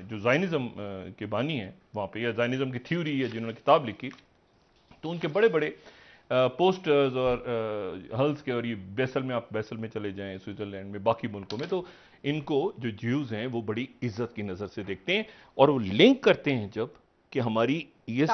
जो ज़ायनिज्म के बानी हैं वहाँ पे, या ज़ायनिज्म की थ्योरी है जिन्होंने किताब लिखी, तो उनके बड़े बड़े पोस्टर्स और हल्स के, और ये बेसल में, आप बेसल में चले जाएं, स्विट्जरलैंड में, बाकी मुल्कों में, तो इनको जो ज्यूज हैं वो बड़ी इज्जत की नज़र से देखते हैं, और वो लिंक करते हैं जब कि हमारी ये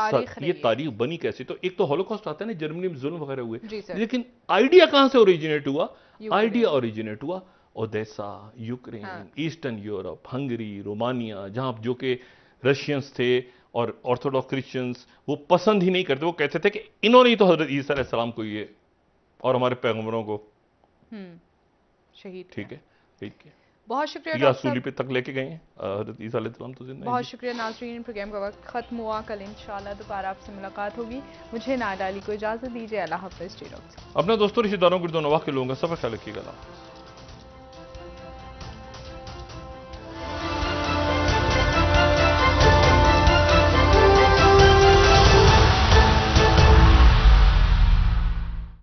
तारीख बनी कैसे। तो एक तो हॉलोकॉस्ट आता है ना, जर्मनी में जुल्म वगैरह हुए, लेकिन आइडिया कहां से ओरिजिनेट हुआ, आइडिया ओरिजिनेट हुआ Odesa, Ukraine, Eastern Europe, Hungary, Romania, जहां जो कि रशियंस थे और ऑर्थोडॉक्स क्रिश्चियंस वो पसंद ही नहीं करते, वो कहते थे कि इन्होंने ही तो हजरत ईसा अलैहिस्सलाम को ये और हमारे पैगंबरों को शहीद, ठीक है, ठीक है, बहुत शुक्रिया, सूली पे तक लेके गए हैं हजरत ईसा अलैहिस्सलाम तो जिंदा। बहुत शुक्रिया नाज़रीन, प्रोग्राम का वक्त खत्म हुआ, कल इंशाल्लाह दोबारा आपसे मुलाकात होगी। मुझे नायला अली को इजाजत दीजिए, अल्लाह हाफ़िज़। अपने दोस्तों रिश्तेदारों को के लोगों का सब ख्याल रखिएगा।